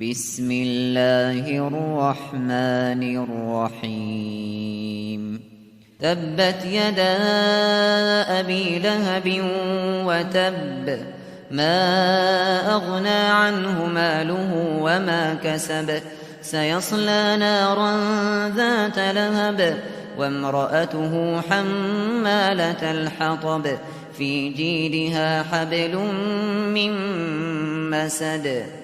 بسم الله الرحمن الرحيم تبت يدا أبي لهب وتب ما أغنى عنه ماله وما كسب سيصلى نارا ذات لهب وامرأته حمالة الحطب في جيدها حبل من مسد